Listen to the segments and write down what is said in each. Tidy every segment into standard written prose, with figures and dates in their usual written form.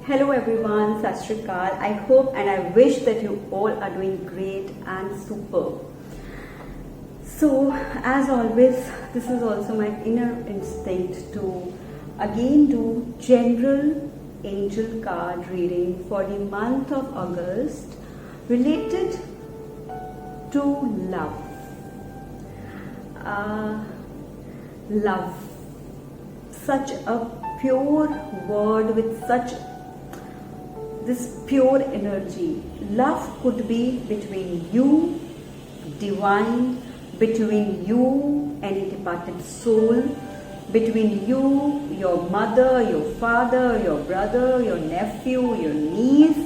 Hello everyone, Sat Shri Akal. I hope and I wish that you all are doing great and superb. So, as always, this is also my inner instinct to again do general angel card reading for the month of August related to love. Love. Such a pure word with such this pure energy. Love could be between you, divine, between you, any departed soul, between you, your mother, your father, your brother, your nephew, your niece.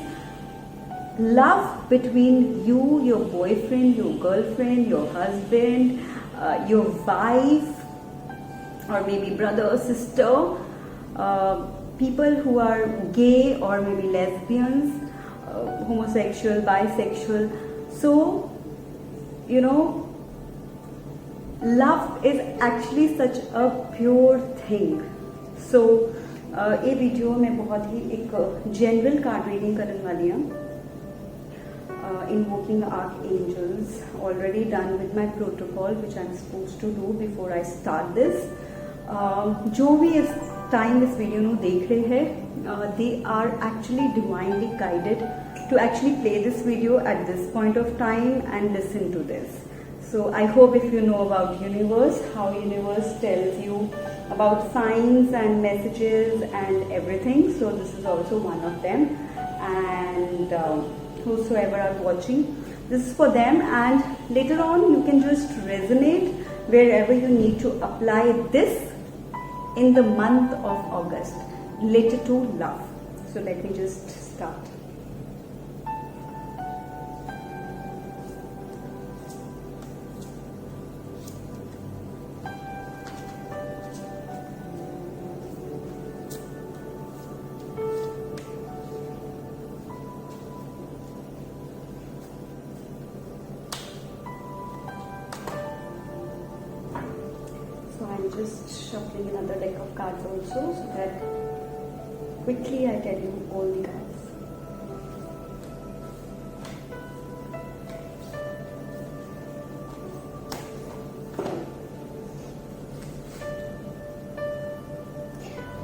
Love between you, your boyfriend, your girlfriend, your husband, your wife, or maybe brother or sister, people who are gay or maybe lesbians, homosexual, bisexual. So, love is actually such a pure thing. So, ये video में बहुत ही एक general card reading करने वाली हूँ. Invoking archangels, already done with my protocol which I'm supposed to do before I start this. जो भी इस टाइम इस वीडियो ਨੂੰ देख रहे हैं, they are actually divinely guided to actually play this video at this point of time and listen to this. So I hope if you know about universe, how universe tells you about signs and messages and everything, so this is also one of them. And whosoever are watching, this is for them, and later on you can just resonate wherever you need to apply this in the month of August related to love. So let me just start. So I'm just shuffling another deck of cards also, so that quickly I tell you all the cards.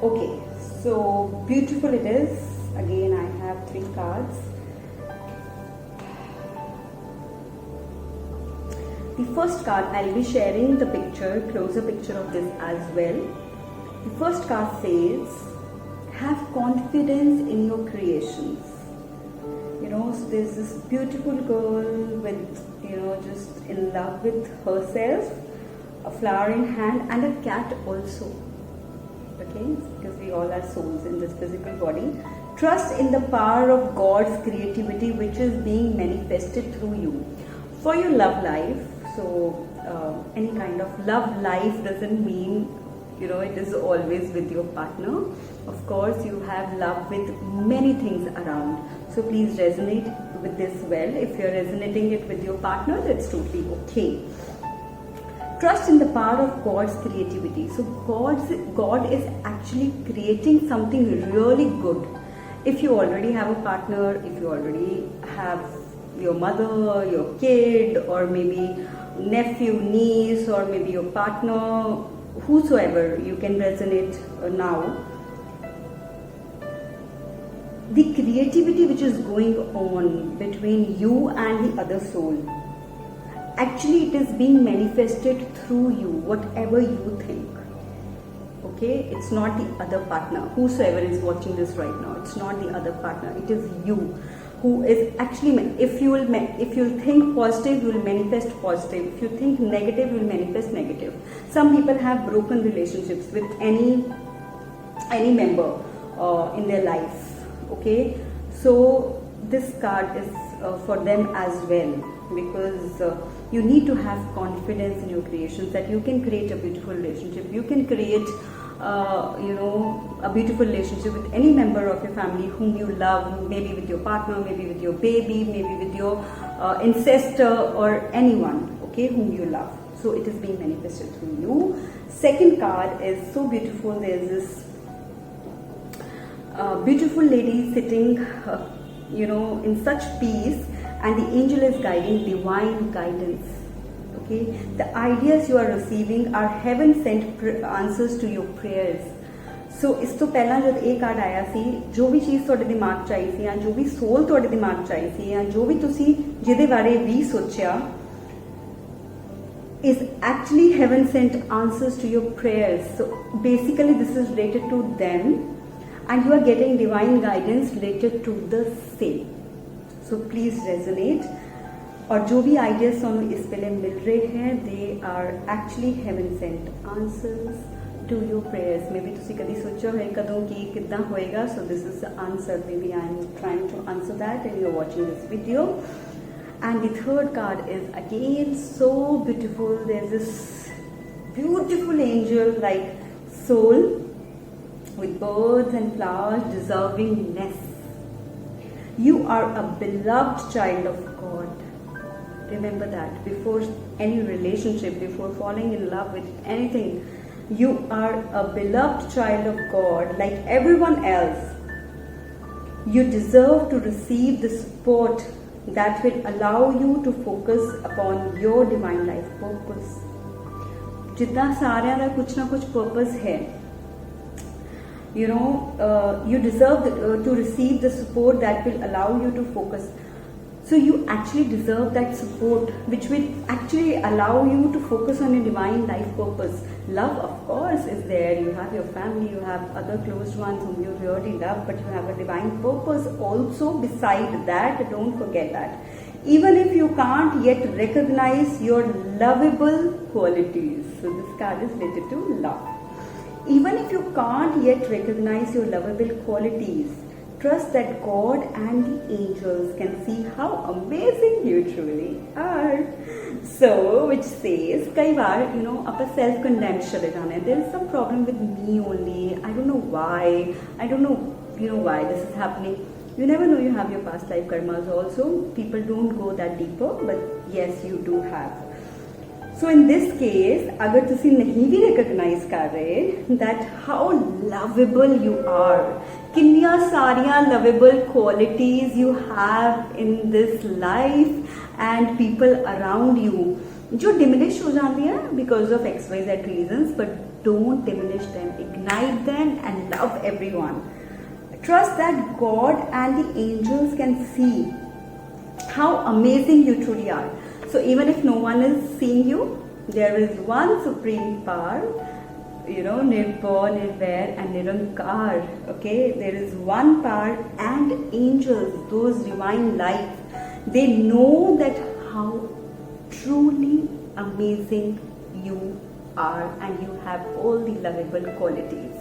Okay, so beautiful it is. Again I have 3 cards. The first card, I'll be sharing the picture, closer picture of this as well. The first card says, have confidence in your creations. So there's this beautiful girl with, just in love with herself, a flower in hand and a cat also. Okay, because we all are souls in this physical body. Trust in the power of God's creativity which is being manifested through you. For your love life, so any kind of love life doesn't mean, it is always with your partner. Of course, you have love with many things around. So please resonate with this well. If you're resonating it with your partner, that's totally okay. Trust in the power of God's creativity. So God is actually creating something really good. If you already have a partner, if you already have your mother, your kid, or maybe nephew, niece, or maybe your partner, whosoever you can resonate now. The creativity which is going on between you and the other soul, actually it is being manifested through you, whatever you think. Okay, it's not the other partner. Whosoever is watching this right now, it's not the other partner, it is you who is actually, if you will think positive, you will manifest positive. If you think negative, you will manifest negative. Some people have broken relationships with any member in their life. Okay, so this card is for them as well, because you need to have confidence in your creations that you can create a beautiful relationship. You can create a beautiful relationship with any member of your family whom you love, maybe with your partner, maybe with your baby, maybe with your ancestor, or anyone, okay, whom you love. So it is being manifested through you. Second card is so beautiful. There's this beautiful lady sitting, in such peace, and the angel is guiding, divine guidance. Okay, the ideas you are receiving are heaven sent answers to your prayers. ਸੋ ਇਸ ਤੋਂ ਪਹਿਲਾਂ ਜਦ ਇਹ card ਆਇਆ ਸੀ, ਜੋ ਵੀ ਚੀਜ਼ ਤੁਹਾਡੇ ਦਿਮਾਗ 'ਚ ਆਈ ਸੀ, ਜਾਂ ਜੋ ਵੀ ਸੋਲ ਤੁਹਾਡੇ ਦਿਮਾਗ 'ਚ ਆਈ ਸੀ, ਜਾਂ ਜੋ ਵੀ ਤੁਸੀਂ ਜਿਹਦੇ ਬਾਰੇ ਵੀ ਸੋਚਿਆ, is actually heaven sent answers to your prayers. So basically this is related to them, and you are getting divine guidance related to the same. So please resonate. और जो भी आइडियाज ਤੁਹਾਨੂੰ ਇਸ ਵੇਲੇ ਮਿਲ ਰਹੇ हैं, they are actually heaven sent answers to your prayers. Maybe ਤੁਸੀਂ ਕਦੀ ਸੋਚਿਆ ਹੋਏ ਕਦੋਂ ਕੀ ਕਿੱਦਾਂ ਹੋਏਗਾ. So this is the answer. Maybe I am trying to answer that and you are watching this video. And the third card is again so beautiful. There's this beautiful angel like soul with birds and flowers, deservingness. You are a beloved child of God. Remember that. Before any relationship, before falling in love with anything, you are a beloved child of God like everyone else. You deserve to receive the support that will allow you to focus upon your divine life purpose. जितना सारे का कुछ ना कुछ purpose है, you deserve to receive the support that will allow you to focus. So you actually deserve that support which will actually allow you to focus on your divine life purpose. Love, of course, is there. You have your family, you have other close ones whom you really love, but you have a divine purpose also beside that. Don't forget that. Even if you can't yet recognize your lovable qualities. So this card is related to love. Even if you can't yet recognize your lovable qualities, trust that God and the angels can see how amazing you truly are. So, which says, kai baar, apna self-condemned chale jana hai. There is some problem with me only. I don't know why. I don't know, why this is happening. You never know. You have your past life karmas also. People don't go that deeper, but yes, you do have. So in this case, अगर तुसी नहीं भी recognize कर रहे that how lovable you are, किन्नियां सारियां lovable qualities you have in this life and people around you, जो diminish हो जाती है because of XYZ reasons, but don't diminish them, ignite them and love everyone. Trust that God and the angels can see how amazing you truly are. So even if no one is seeing you, there is one supreme power, Nirbhaur, Nirvair and Nirankar. Okay, there is one power and angels, those divine lights, they know that how truly amazing you are and you have all the lovable qualities.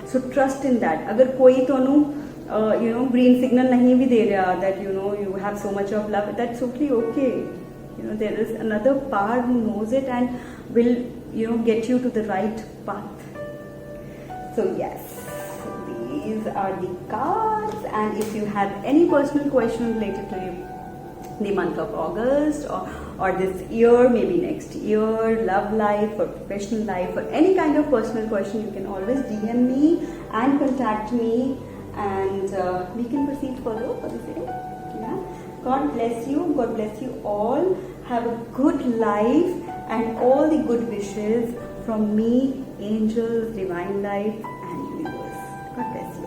So trust in that. अगर कोई तोनु green signal नहीं भी दे रहा that you have so much of love, that's okay. There is another power who knows it and will get you to the right path. So yes, these are the cards, and if you have any personal question related to the month of August or this year, maybe next year, love life or professional life or any kind of personal question, you can always DM me and contact me, and we can proceed further for the same. God bless you. God bless you all. Have a good life and all the good wishes from me, angels, divine life and universe. God bless you.